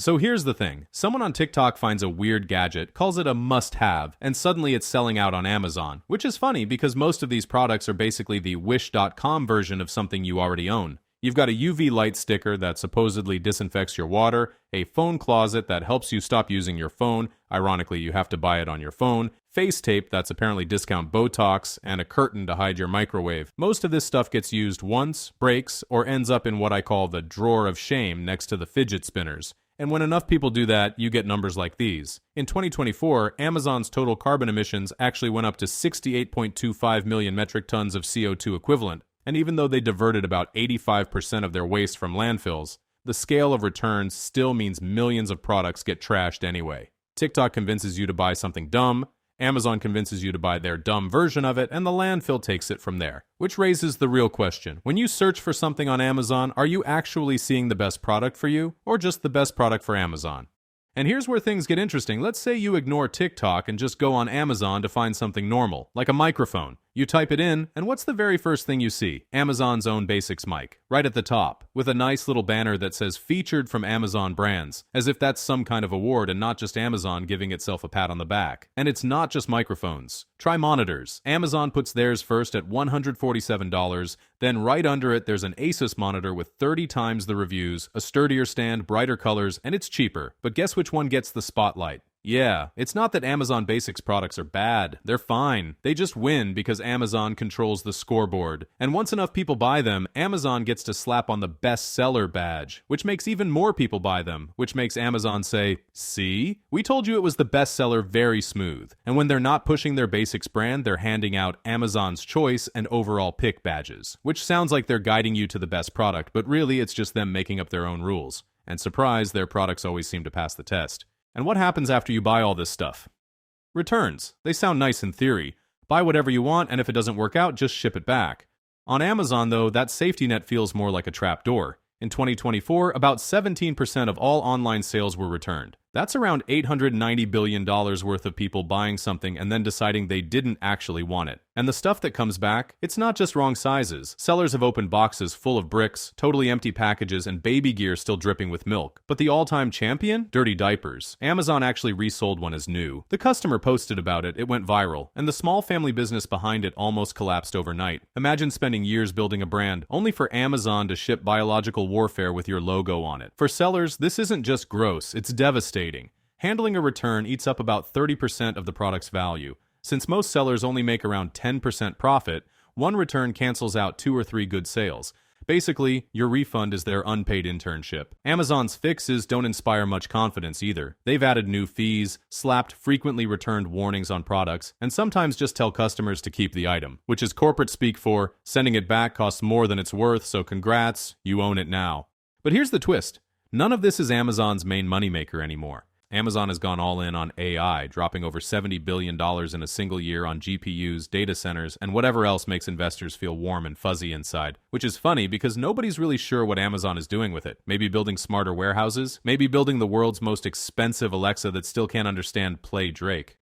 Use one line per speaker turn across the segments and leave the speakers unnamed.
So here's the thing. Someone on TikTok finds a weird gadget, calls it a must-have, and suddenly it's selling out on Amazon, which is funny because most of these products are basically the Wish.com version of something you already own. You've got a UV light sticker that supposedly disinfects your water, a phone closet that helps you stop using your phone, ironically you have to buy it on your phone, face tape that's apparently discount Botox, and a curtain to hide your microwave. Most of this stuff gets used once, breaks, or ends up in what I call the drawer of shame next to the fidget spinners. And when enough people do that, you get numbers like these. In 2024, Amazon's total carbon emissions actually went up to 68.25 million metric tons of CO2 equivalent. And even though they diverted about 85% of their waste from landfills, the scale of returns still means millions of products get trashed anyway. TikTok convinces you to buy something dumb, Amazon convinces you to buy their dumb version of it, and the landfill takes it from there. Which raises the real question. When you search for something on Amazon, are you actually seeing the best product for you, or just the best product for Amazon? And here's where things get interesting. Let's say you ignore TikTok and just go on Amazon to find something normal, like a microphone. You type it in, and what's the very first thing you see? Amazon's own Basics mic, right at the top, with a nice little banner that says featured from Amazon brands, as if that's some kind of award and not just Amazon giving itself a pat on the back. And it's not just microphones. Try monitors. Amazon puts theirs first at $147, then right under it there's an Asus monitor with 30 times the reviews, a sturdier stand, brighter colors, and it's cheaper. But guess which one gets the spotlight? Yeah, it's not that Amazon Basics products are bad. They're fine. They just win because Amazon controls the scoreboard. And once enough people buy them, Amazon gets to slap on the bestseller badge, which makes even more people buy them, which makes Amazon say, see? We told you it was the bestseller very smooth. And when they're not pushing their Basics brand, they're handing out Amazon's Choice and Overall Pick badges, which sounds like they're guiding you to the best product, but really it's just them making up their own rules. And surprise, their products always seem to pass the test. And what happens after you buy all this stuff? Returns. They sound nice in theory. Buy whatever you want, and if it doesn't work out, just ship it back. On Amazon, though, that safety net feels more like a trap door. In 2024, about 17% of all online sales were returned. That's around $890 billion worth of people buying something and then deciding they didn't actually want it. And the stuff that comes back, it's not just wrong sizes. Sellers have opened boxes full of bricks, totally empty packages, and baby gear still dripping with milk. But the all-time champion? Dirty diapers. Amazon actually resold one as new. The customer posted about it, it went viral, and the small family business behind it almost collapsed overnight. Imagine spending years building a brand, only for Amazon to ship biological warfare with your logo on it. For sellers, this isn't just gross, it's devastating. Handling a return eats up about 30% of the product's value. Since most sellers only make around 10% profit, one return cancels out 2 or 3 good sales. Basically, your refund is their unpaid internship. Amazon's fixes don't inspire much confidence either. They've added new fees, slapped frequently returned warnings on products, and sometimes just tell customers to keep the item, which is corporate speak for sending it back costs more than it's worth, so congrats, you own it now. But here's the twist. None of this is Amazon's main moneymaker anymore. Amazon has gone all in on AI, dropping over $70 billion in a single year on GPUs, data centers, and whatever else makes investors feel warm and fuzzy inside. Which is funny because nobody's really sure what Amazon is doing with it. Maybe building smarter warehouses? Maybe building the world's most expensive Alexa that still can't understand Play Drake.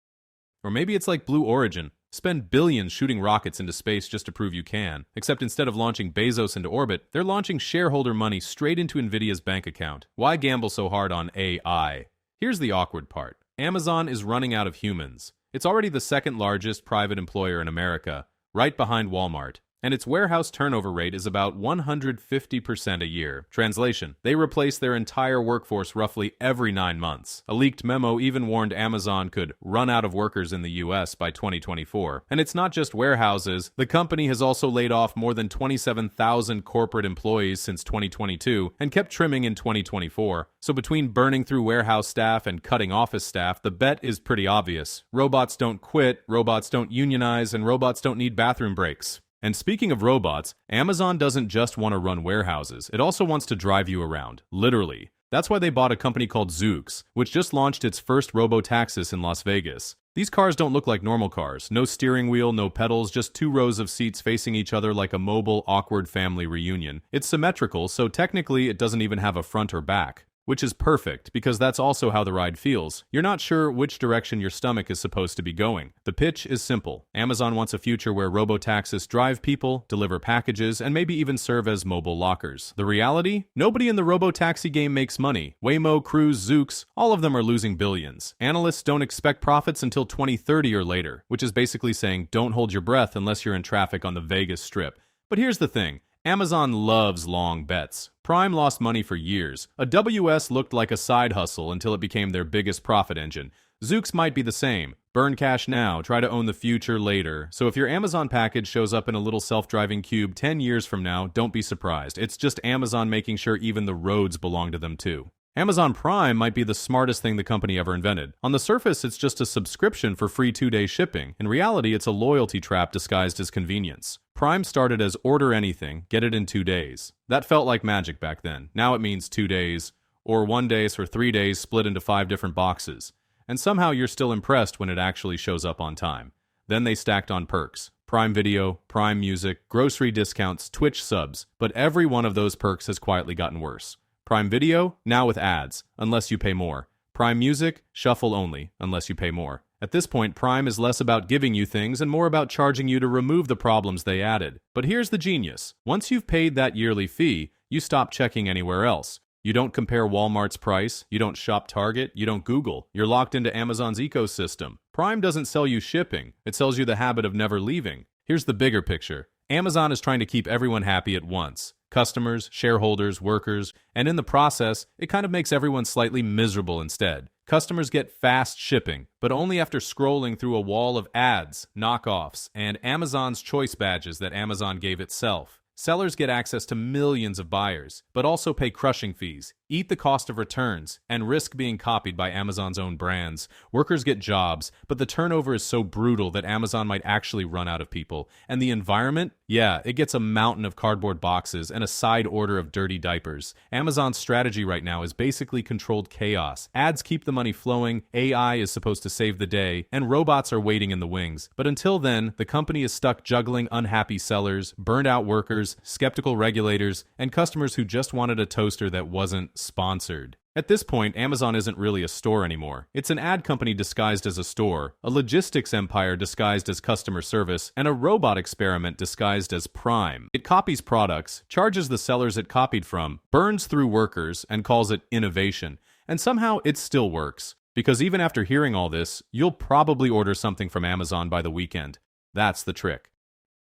Or maybe it's like Blue Origin. Spend billions shooting rockets into space just to prove you can. Except instead of launching Bezos into orbit, they're launching shareholder money straight into Nvidia's bank account. Why gamble so hard on AI? Here's the awkward part. Amazon is running out of humans. It's already the second largest private employer in America, right behind Walmart. And its warehouse turnover rate is about 150% a year. Translation: they replace their entire workforce roughly every 9 months. A leaked memo even warned Amazon could run out of workers in the US by 2024. And it's not just warehouses. The company has also laid off more than 27,000 corporate employees since 2022 and kept trimming in 2024. So between burning through warehouse staff and cutting office staff, the bet is pretty obvious. Robots don't quit, robots don't unionize, and robots don't need bathroom breaks. And speaking of robots, Amazon doesn't just want to run warehouses, it also wants to drive you around, literally. That's why they bought a company called Zoox, which just launched its first robotaxis in Las Vegas. These cars don't look like normal cars. No steering wheel, no pedals, just 2 rows of seats facing each other like a mobile, awkward family reunion. It's symmetrical, so technically it doesn't even have a front or back. which is perfect because that's also how the ride feels. You're not sure which direction your stomach is supposed to be going. The pitch is simple. Amazon wants a future where robotaxis drive people, deliver packages, and maybe even serve as mobile lockers. The reality? Nobody in the robotaxi game makes money. Waymo, Cruise, Zoox, all of them are losing billions. Analysts don't expect profits until 2030 or later, which is basically saying don't hold your breath unless you're in traffic on the Vegas Strip. But here's the thing. Amazon loves long bets. Prime lost money for years. A WS looked like a side hustle until it became their biggest profit engine. Zoox might be the same. Burn cash now, try to own the future later. So if your Amazon package shows up in a little self-driving cube 10 years from now, don't be surprised. It's just Amazon making sure even the roads belong to them too. Amazon Prime might be the smartest thing the company ever invented. On the surface, it's just a subscription for free 2-day shipping. In reality, it's a loyalty trap disguised as convenience. Prime started as order anything, get it in 2 days. That felt like magic back then. Now it means 2 days, or 1 day for 3 days split into 5 different boxes. And somehow you're still impressed when it actually shows up on time. Then they stacked on perks. Prime Video, Prime Music, grocery discounts, Twitch subs. But every one of those perks has quietly gotten worse. Prime Video, now with ads, unless you pay more. Prime Music, shuffle only, unless you pay more. At this point, Prime is less about giving you things and more about charging you to remove the problems they added. But here's the genius. Once you've paid that yearly fee, you stop checking anywhere else. You don't compare Walmart's price, you don't shop Target, you don't Google. You're locked into Amazon's ecosystem. Prime doesn't sell you shipping, it sells you the habit of never leaving. Here's the bigger picture. Amazon is trying to keep everyone happy at once. Customers, shareholders, workers, and in the process, it kind of makes everyone slightly miserable instead. Customers get fast shipping, but only after scrolling through a wall of ads, knockoffs, and Amazon's choice badges that Amazon gave itself. Sellers get access to millions of buyers, but also pay crushing fees, eat the cost of returns, and risk being copied by Amazon's own brands. Workers get jobs, but the turnover is so brutal that Amazon might actually run out of people. And the environment? Yeah, it gets a mountain of cardboard boxes and a side order of dirty diapers. Amazon's strategy right now is basically controlled chaos. Ads keep the money flowing, AI is supposed to save the day, and robots are waiting in the wings. But until then, the company is stuck juggling unhappy sellers, burned out workers, skeptical regulators, and customers who just wanted a toaster that wasn't sponsored. At this point, Amazon isn't really a store anymore. It's an ad company disguised as a store, a logistics empire disguised as customer service, and a robot experiment disguised as Prime. It copies products, charges the sellers it copied from, burns through workers, and calls it innovation. And somehow it still works. Because even after hearing all this, you'll probably order something from Amazon by the weekend. That's the trick.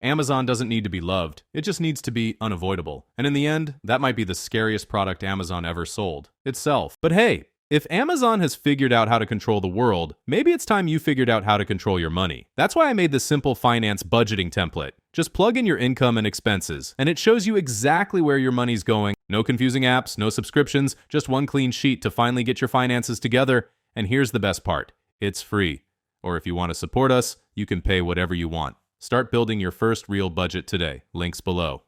Amazon doesn't need to be loved, it just needs to be unavoidable. And in the end, that might be the scariest product Amazon ever sold, itself. But hey, if Amazon has figured out how to control the world, maybe it's time you figured out how to control your money. That's why I made this simple finance budgeting template. Just plug in your income and expenses, and it shows you exactly where your money's going. No confusing apps, no subscriptions, just one clean sheet to finally get your finances together. And here's the best part, it's free. Or if you want to support us, you can pay whatever you want. Start building your first real budget today. Links below.